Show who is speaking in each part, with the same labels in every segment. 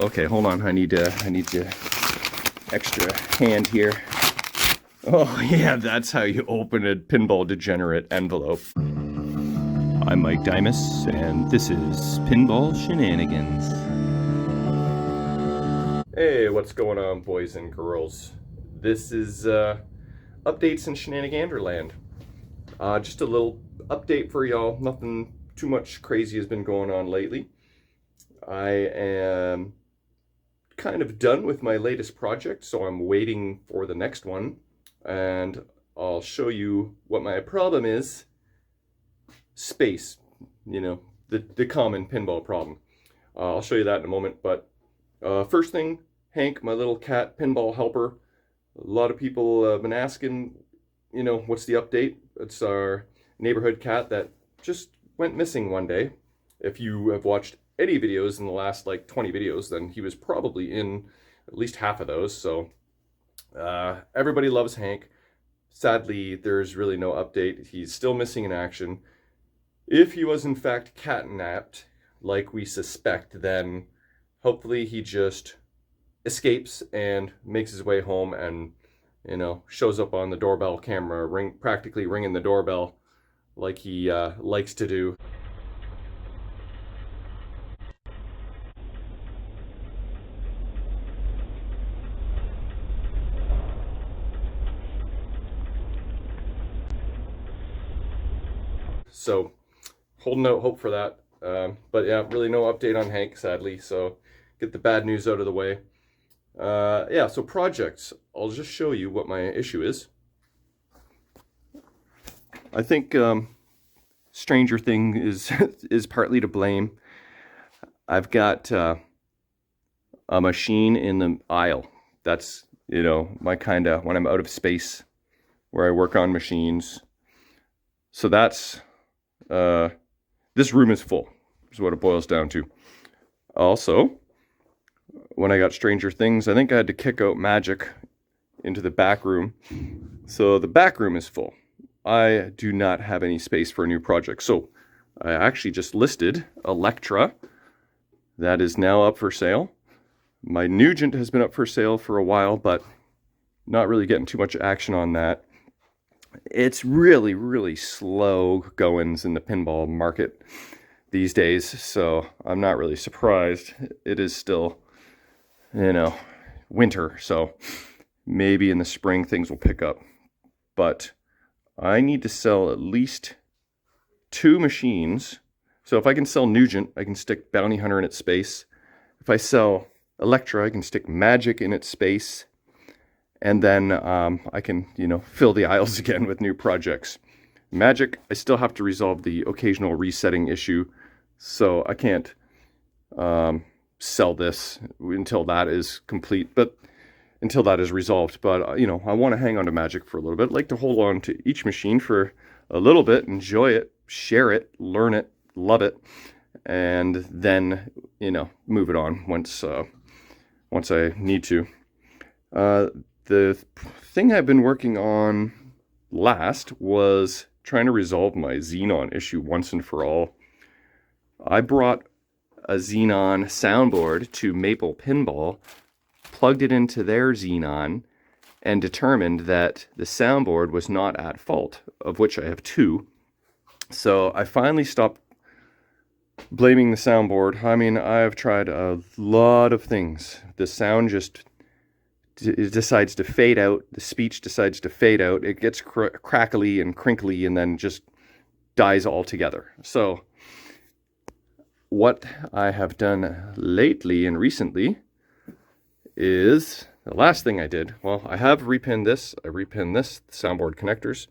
Speaker 1: Okay, hold on. I need to extra hand here. Oh yeah, that's how you open a Pinball Degenerate envelope. I'm Mike Dimas, and this is Pinball Shenanigans. Hey, what's going on, boys and girls? This is updates in Shenanigander Land. Just a little update for y'all. Nothing too much crazy has been going on lately. I am kind of done with my latest project, so I'm waiting for the next one, and I'll show you what my problem is. Space, you know, the common pinball problem. I'll show you that in a moment, but first thing, Hank, my little cat pinball helper. A lot of people have been asking, you know, what's the update? It's our neighborhood cat that just went missing one day. If you have watched any videos in the last like 20 videos, then he was probably in at least half of those. So everybody loves Hank. Sadly, there's really no update. He's still missing in action. If he was in fact catnapped, like we suspect, then hopefully he just escapes and makes his way home and, you know, shows up on the doorbell camera, practically ringing the doorbell like he likes to do. So, holding out hope for that. But yeah, really no update on Hank, sadly. So, get the bad news out of the way. Yeah, so projects. I'll just show you what my issue is. I think Stranger Thing is partly to blame. I've got a machine in the aisle. That's, you know, my kind of, when I'm out of space, where I work on machines. So that's, this room is full, is what it boils down to. Also, when I got Stranger Things, I think I had to kick out Magic into the back room. So the back room is full. I do not have any space for a new project. So I actually just listed Electra. That is now up for sale. My Nugent has been up for sale for a while, but not really getting too much action on that. It's really, really slow goings in the pinball market these days, so I'm not really surprised. It is still, you know, winter, so maybe in the spring things will pick up. But I need to sell at least 2 machines. So if I can sell Nugent, I can stick Bounty Hunter in its space. If I sell Electra, I can stick Magic in its space. And then I can, you know, fill the aisles again with new projects. Magic, I still have to resolve the occasional resetting issue. So I can't sell this until that is complete, but until that is resolved. But, you know, I want to hang on to Magic for a little bit. I'd like to hold on to each machine for a little bit, enjoy it, share it, learn it, love it, and then, you know, move it on once I need to. The thing I've been working on last was trying to resolve my Xenon issue once and for all. I brought a Xenon soundboard to Maple Pinball, plugged it into their Xenon, and determined that the soundboard was not at fault, of which I have 2. So I finally stopped blaming the soundboard. I mean, I've tried a lot of things. The sound just it decides to fade out. The speech decides to fade out. It gets crackly and crinkly and then just dies altogether. So what I have done lately and recently is, the last thing I did, well, I have repinned this. I repinned this, the soundboard connectors.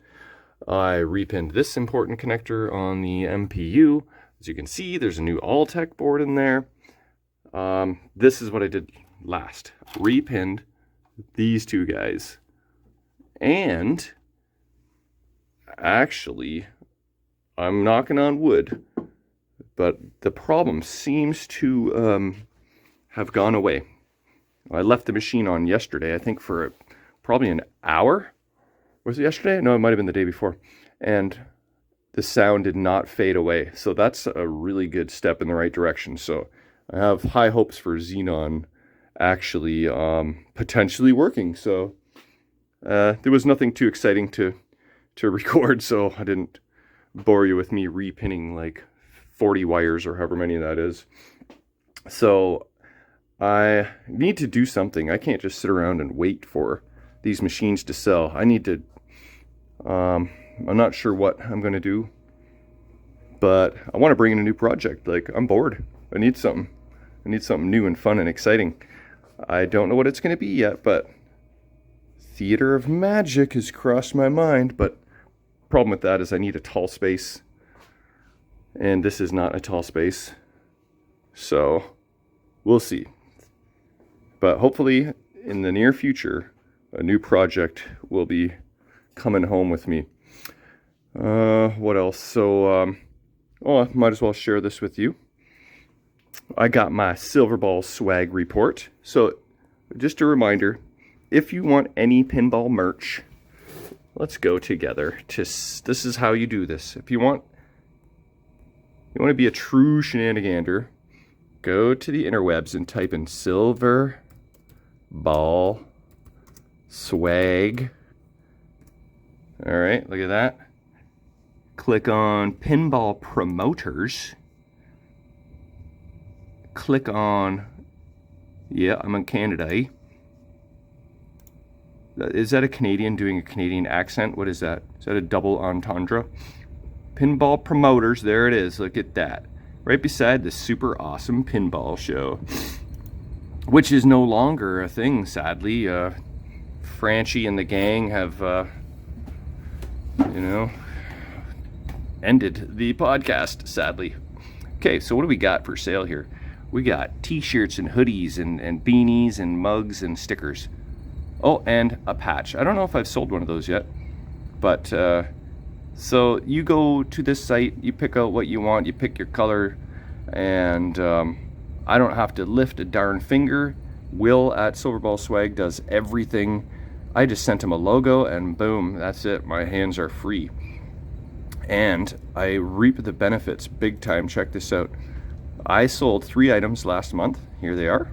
Speaker 1: I repinned this important connector on the MPU. As you can see, there's a new Alltech board in there. This is what I did last. Repinned these 2 guys. And actually, I'm knocking on wood, but the problem seems to have gone away. I left the machine on yesterday, I think for probably an hour. Was it yesterday? No, it might have been the day before. And the sound did not fade away. So that's a really good step in the right direction. So I have high hopes for Xenon actually potentially working. So there was nothing too exciting to record, so I didn't bore you with me repinning like 40 wires or however many that is. So I need to do something. I can't just sit around and wait for these machines to sell. I need to, I'm not sure what I'm going to do, but I want to bring in a new project. Like, I'm bored. I need something. I need something new and fun and exciting. I don't know what it's going to be yet, but Theater of Magic has crossed my mind. But problem with that is I need a tall space, and this is not a tall space. So we'll see. But hopefully in the near future, a new project will be coming home with me. What else? So, I might as well share this with you. I got my Silver Ball swag report. So, just a reminder, if you want any pinball merch, let's go together. This is how you do this. If you want to be a true Shenanigander, go to the interwebs and type in Silver Ball swag. All right, look at that. Click on Pinball Promoters. Click on, yeah, I'm in Canada. Is that a Canadian doing a Canadian accent? What is that? Is that a double entendre? Pinball Promoters, there it is. Look at that. Right beside the super awesome pinball show, which is no longer a thing, sadly. Franchi and the gang have, ended the podcast, sadly. Okay, so what do we got for sale here? We got t-shirts and hoodies and beanies and mugs and stickers. Oh, and a patch. I don't know if I've sold one of those yet, but so you go to this site, you pick out what you want, you pick your color, and I don't have to lift a darn finger. Will at Silverball Swag does everything. I just sent him a logo and boom, that's it. My hands are free. And I reap the benefits big time. Check this out. I sold 3 items last month. Here they are.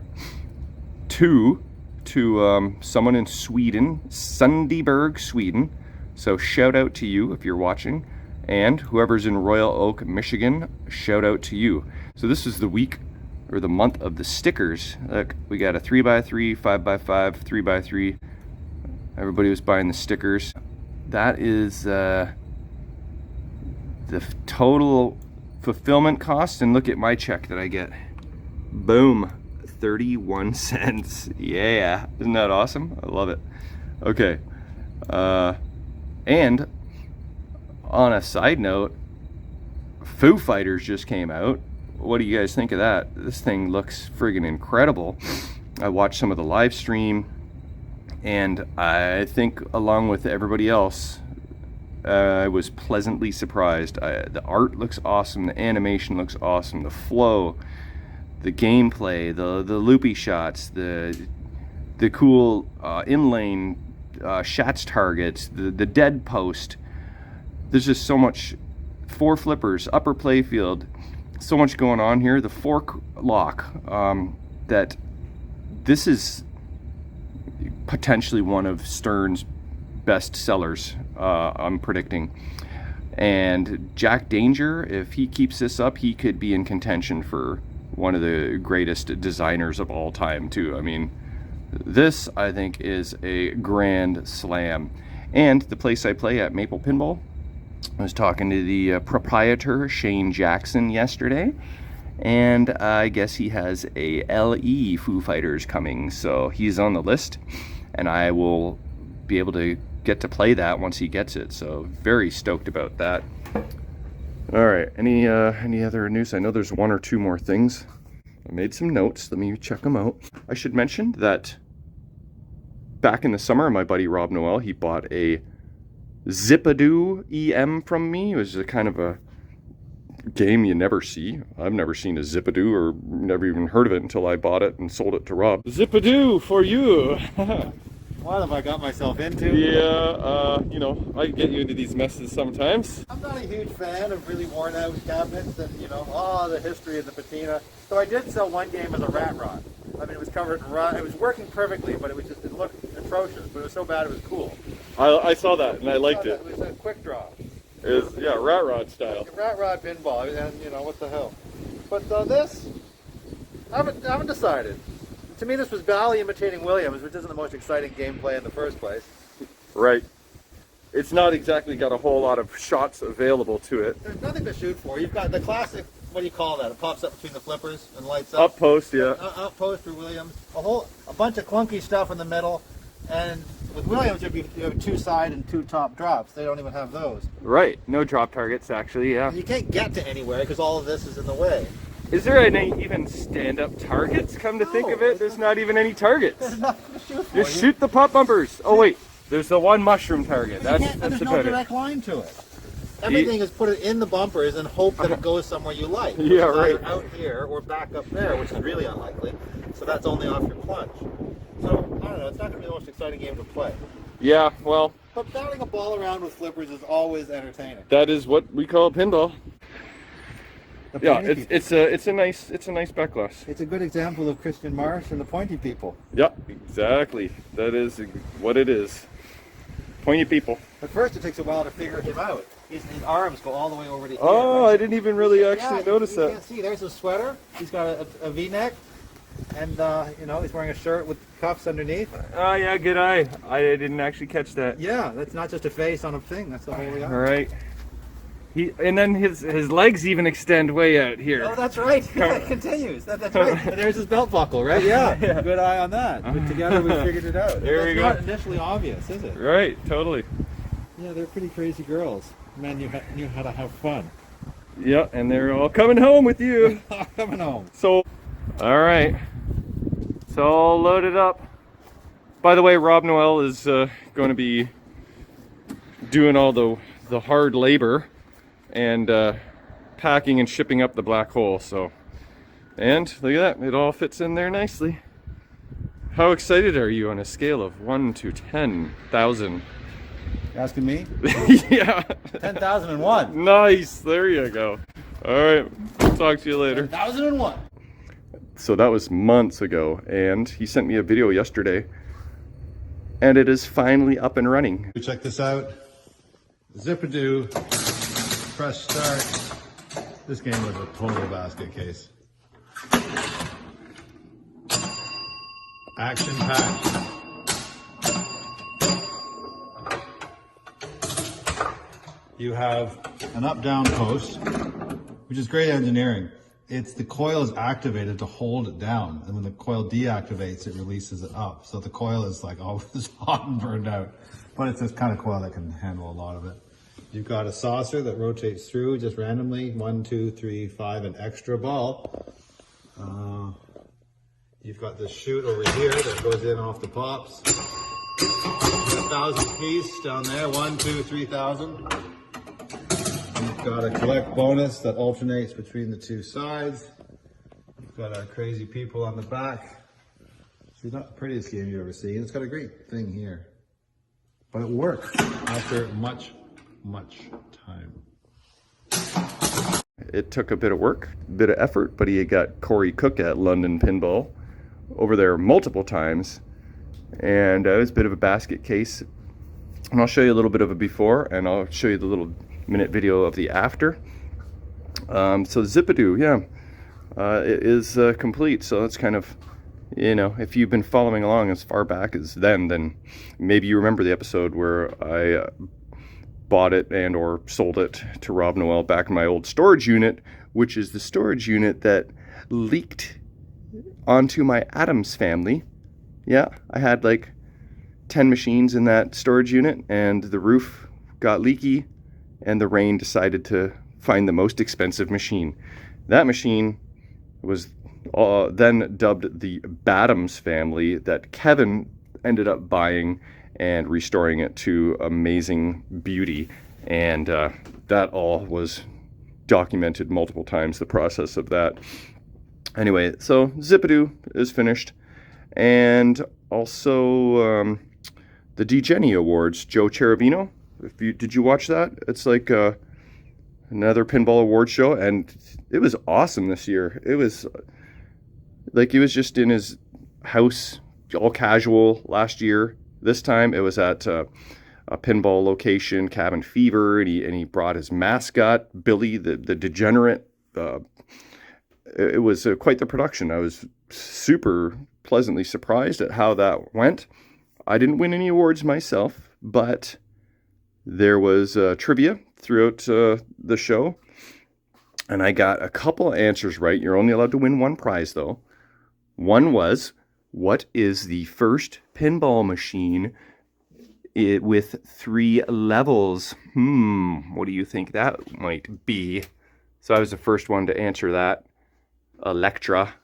Speaker 1: 2 to someone in Sweden, Sundbyberg, Sweden. So shout out to you if you're watching. And whoever's in Royal Oak, Michigan, shout out to you. So this is the week or the month of the stickers. Look, we got a 3x3, 5x5, 3x3. Everybody was buying the stickers. That is the total fulfillment cost, and look at my check that I get. Boom, 31 cents. Yeah, isn't that awesome? I love it. Okay, and on a side note, Foo Fighters just came out. What do you guys think of that? This thing looks friggin' incredible. I watched some of the live stream, and I think along with everybody else, I was pleasantly surprised. The art looks awesome, the animation looks awesome, the flow, the gameplay, the loopy shots, the cool in-lane shots targets, the dead post. There's just so much. 4 flippers, upper playfield, so much going on here. The fork lock, that this is potentially one of Stern's best sellers, I'm predicting. And Jack Danger, if he keeps this up, he could be in contention for one of the greatest designers of all time too. I mean, this I think is a grand slam. And the place I play at, Maple Pinball, I was talking to the proprietor, Shane Jackson, yesterday, and I guess he has a LE Foo Fighters coming, so he's on the list, and I will be able to get to play that once he gets it, so very stoked about that. All right, any other news? I know there's 1 or 2 more things. I made some notes. Let me check them out. I should mention that back in the summer, my buddy Rob Noel, he bought a Zippadoo EM from me. It was a kind of a game you never see. I've never seen a Zippadoo, or never even heard of it until I bought it and sold it to Rob. Zippadoo for you!
Speaker 2: What have I got myself into?
Speaker 1: Yeah, you know, I get you into these messes sometimes.
Speaker 2: I'm not a huge fan of really worn out cabinets and, you know, the history of the patina. So I did sell one game as a rat rod. I mean, it was covered in rust. It was working perfectly, but it looked atrocious. But it was so bad it was cool.
Speaker 1: I saw that and I liked it.
Speaker 2: It was a quick draw.
Speaker 1: It was, yeah, rat rod style.
Speaker 2: Like a rat rod pinball, and you know, what the hell. But this, I haven't decided. To me, this was Bally imitating Williams, which isn't the most exciting gameplay in the first place.
Speaker 1: Right. It's not exactly got a whole lot of shots available to it.
Speaker 2: There's nothing to shoot for. You've got the classic, what do you call that? It pops up between the flippers and lights up.
Speaker 1: Up post, yeah.
Speaker 2: Up post for Williams. A bunch of clunky stuff in the middle. And with Williams, you have 2 side and 2 top drops. They don't even have those.
Speaker 1: Right. No drop targets, actually, yeah.
Speaker 2: And you can't get to anywhere because all of this is in the way.
Speaker 1: Is there any even stand-up targets, come to think of it? There's not even any targets.
Speaker 2: There's nothing to shoot for.
Speaker 1: Just shoot the pop bumpers. Oh, wait. There's the one mushroom target. That's
Speaker 2: there's
Speaker 1: the
Speaker 2: no
Speaker 1: better.
Speaker 2: direct line to it. Everything is put it in the bumpers and hope that it goes somewhere you like.
Speaker 1: Yeah, right.
Speaker 2: Either out here or back up there, which is really unlikely. So that's only off your plunge. So, I don't know, it's not going to be the most exciting game to play.
Speaker 1: Yeah, well,
Speaker 2: But batting a ball around with flippers is always entertaining.
Speaker 1: that is what we call pinball.
Speaker 2: The
Speaker 1: Yeah,
Speaker 2: pointy people.
Speaker 1: it's a nice back glass.
Speaker 2: It's a good example of Christian Marsh and the pointy people.
Speaker 1: Yeah, exactly. That is what it is. Pointy people.
Speaker 2: At first it takes a while to figure him out. His arms go all the way over to here.
Speaker 1: Oh,
Speaker 2: right?
Speaker 1: I didn't even really actually notice
Speaker 2: you
Speaker 1: that.
Speaker 2: can't see. There's a sweater. He's got a V-neck. And, you know, he's wearing a shirt with cuffs underneath.
Speaker 1: Oh, yeah, good eye. I didn't actually catch that.
Speaker 2: Yeah, that's not just a face on a thing. That's the whole
Speaker 1: All
Speaker 2: guy.
Speaker 1: right. And then his legs even extend way out here.
Speaker 2: Oh, that's right. Yeah, it continues. That's right. And there's his belt buckle, right? Yeah.
Speaker 1: Yeah.
Speaker 2: Good eye on that. But together we figured it out.
Speaker 1: There we go.
Speaker 2: That's not initially obvious, is it?
Speaker 1: Right, totally.
Speaker 2: Yeah, they're pretty crazy girls. Man, knew how to have fun.
Speaker 1: Yeah, and they're all coming home with you.
Speaker 2: Coming home.
Speaker 1: So, all right. It's all loaded up. By the way, Rob Noel is going to be doing all the hard labor and packing and shipping up the black hole. So, and look at that, it all fits in there nicely. How excited are you on a scale of 1 to 10,000?
Speaker 2: Asking me?
Speaker 1: Yeah.
Speaker 2: 10,001.
Speaker 1: Nice. There you go. All right. Talk to you later.
Speaker 2: 10,001.
Speaker 1: So that was months ago, and he sent me a video yesterday, and it is finally up and running.
Speaker 2: Check this out. Zip-a-doo. Press start. This game was a total basket case. Action packed. You have an up-down post, which is great engineering. The coil is activated to hold it down, and when the coil deactivates, it releases it up. So the coil is like always hot and burned out, but it's this kind of coil that can handle a lot of it. You've got a saucer that rotates through just randomly, 1, 2, 3, 5, an extra ball. You've got this chute over here that goes in off the pops. 1,000 piece down there, 1, 2, 3,000. You've got a collect bonus that alternates between the 2 sides. You've got our crazy people on the back. It's not the prettiest game you've ever seen. It's got a great thing here. But it worked after much time.
Speaker 1: It took a bit of work, a bit of effort, but he got Corey Cook at London Pinball over there multiple times. And it was a bit of a basket case. And I'll show you a little bit of a before, and I'll show you the little minute video of the after. So Zip-a-doo, yeah, it is complete. So that's kind of, you know, if you've been following along as far back as then maybe you remember the episode where I bought it and or sold it to Rob Noel back in my old storage unit, which is the storage unit that leaked onto my Adams family. Yeah, I had like 10 machines in that storage unit, and the roof got leaky, and the rain decided to find the most expensive machine. That machine was then dubbed the Badams family, that Kevin ended up buying and restoring it to amazing beauty. And that all was documented multiple times, the process of that. Anyway, so Zip-a-doo is finished. And also the Degenie Awards. Joe Cherubino. Did you watch that? It's like another pinball award show, and it was awesome this year. It was like he was just in his house, all casual last year. This time it was at a pinball location, Cabin Fever, and he brought his mascot, Billy the Degenerate. It was quite the production. I was super pleasantly surprised at how that went. I didn't win any awards myself, but there was trivia throughout the show, and I got a couple answers right. You're only allowed to win one prize, though. One was, what is the first pinball machine with 3 levels? What do you think that might be? So I was the first one to answer that. Electra.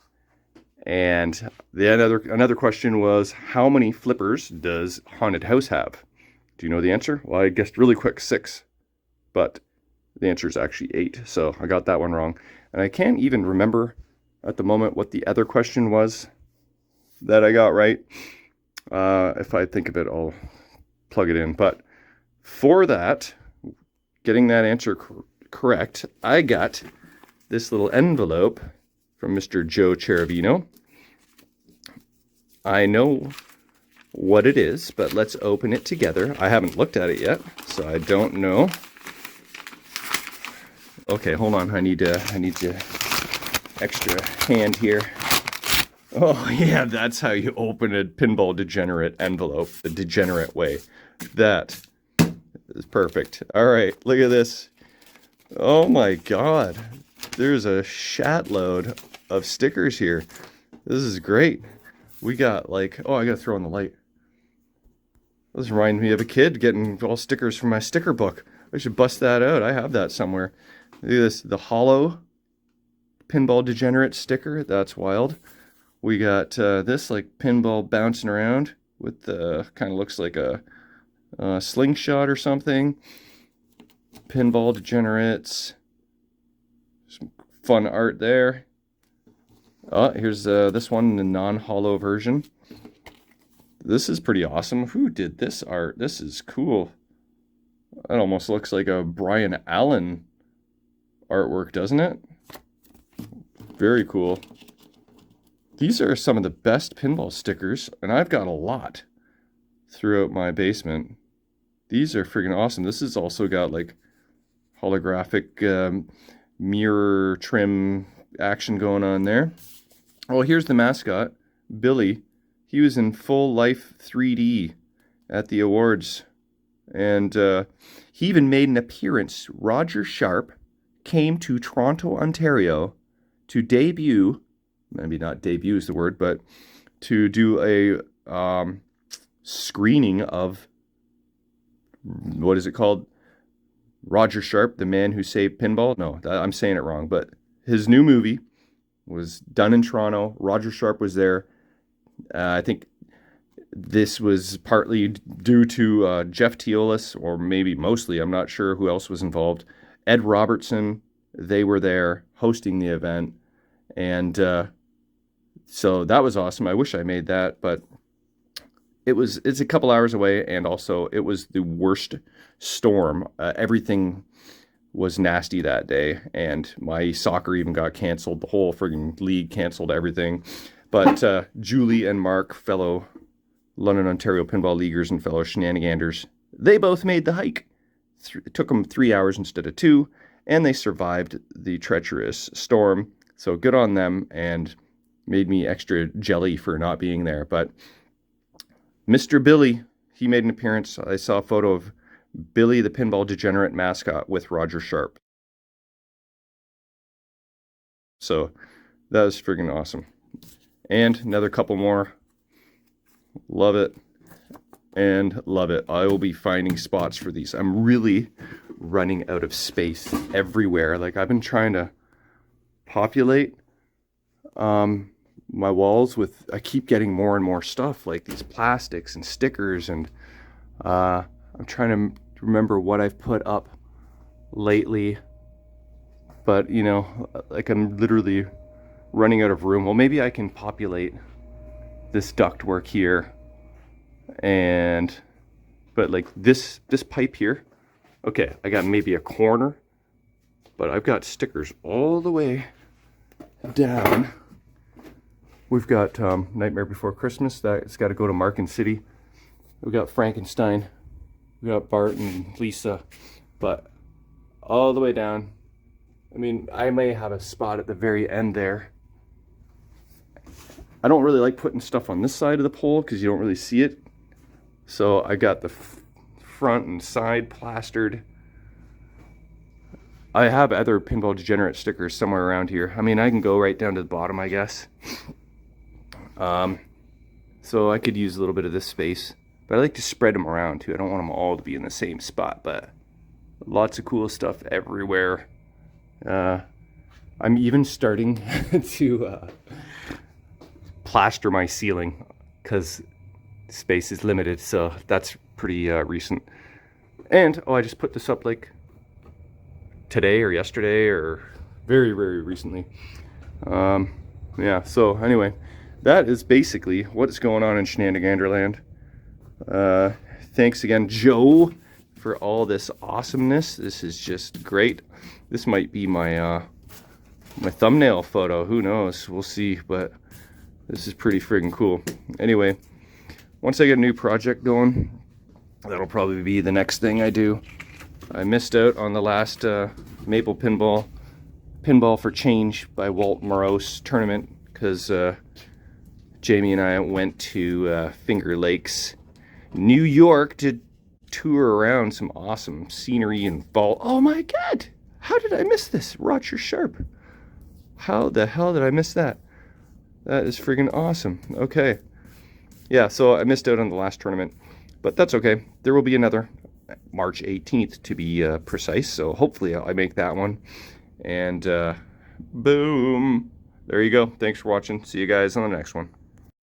Speaker 1: And the another question was, how many flippers does Haunted House have? Do you know the answer? Well, I guessed really quick 6, but the answer is actually 8. So I got that one wrong. And I can't even remember at the moment what the other question was that I got right. If I think of it, I'll plug it in. But for that, getting that answer correct, I got this little envelope from Mr. Joe Cherubino. I know what it is, but let's open it together. I haven't looked at it yet, so I don't know. Okay, hold on. I need you extra hand here. Oh yeah, that's how you open a Pinball Degenerate envelope, the degenerate way. That is perfect. All right, look at this. Oh my God, there's a shatload of stickers here. This is great. We got like, oh, I gotta throw on the light. This reminds me of a kid getting all stickers from my sticker book. I should bust that out. I have that somewhere. Look at this, the hollow Pinball Degenerate sticker. That's wild. We got this like pinball bouncing around with the kind of looks like a slingshot or something. Pinball Degenerates. Some fun art there. Oh, here's this one in the non-hollow version. This is pretty awesome. Who did this art? This is cool. It almost looks like a Brian Allen artwork, doesn't it? Very cool. These are some of the best pinball stickers, and I've got a lot throughout my basement. These are freaking awesome. This has also got like holographic mirror trim action going on there. Oh, here's the mascot, Billy. He was in full life 3D at the awards, and he even made an appearance. Roger Sharp came to Toronto, Ontario to debut, maybe not debut is the word, but to do a screening of, what is it called? Roger Sharp, the man who saved pinball? No, I'm saying it wrong, but his new movie was done in Toronto. Roger Sharp was there. I think this was partly due to Jeff Teolis, or maybe mostly, I'm not sure who else was involved. Ed Robertson, they were there hosting the event. And so that was awesome. I wish I made that, but it's a couple hours away, and also it was the worst storm. Everything was nasty that day, and my soccer even got canceled. The whole friggin' league canceled everything. But Julie and Mark, fellow London, Ontario pinball leaguers and fellow Shenaniganders, they both made the hike. It took them 3 hours instead of 2, and they survived the treacherous storm. So good on them, and made me extra jelly for not being there. But Mr. Billy, he made an appearance. I saw a photo of Billy, the Pinball Degenerate mascot, with Roger Sharp. So that was friggin' awesome. And another couple more. Love it. And love it. I will be finding spots for these. I'm really running out of space everywhere. Like, I've been trying to populate my walls with, I keep getting more and more stuff, like these plastics and stickers, and I'm trying to remember what I've put up lately, but you know, like, I'm literally running out of room. Well, maybe I can populate this ductwork here, and But like this pipe here, okay, I got maybe a corner, but I've got stickers all the way down. We've got Nightmare Before Christmas. That's got to go to Market City. We've got Frankenstein. We got Bart and Lisa. But all the way down. I mean, I may have a spot at the very end there. I don't really like putting stuff on this side of the pole because you don't really see it. So I got the front and side plastered. I have other Pinball Degenerate stickers somewhere around here. I mean, I can go right down to the bottom, I guess. So I could use a little bit of this space. But I like to spread them around too. I don't want them all to be in the same spot, but lots of cool stuff everywhere. I'm even starting to plaster my ceiling because space is limited, so that's pretty recent. And I just put this up like today or yesterday or very recently. Yeah, so anyway, that is basically what's going on in Shenanigander Land. Thanks again, Joe, for all this awesomeness. This is just great. This might be my my thumbnail photo. Who knows? We'll see, but this is pretty friggin' cool. Anyway, once I get a new project going, that'll probably be the next thing I do. I missed out on the last Maple Pinball for Change by Walt Morose tournament because Jamie and I went to Finger Lakes, New York to tour around some awesome scenery and fall. Oh my God! How did I miss this? Roger Sharp. How the hell did I miss that? That is friggin' awesome. Okay. Yeah, so I missed out on the last tournament, but that's okay. There will be another March 18th to be precise, so hopefully I make that one. And boom. There you go. Thanks for watching. See you guys on the next one.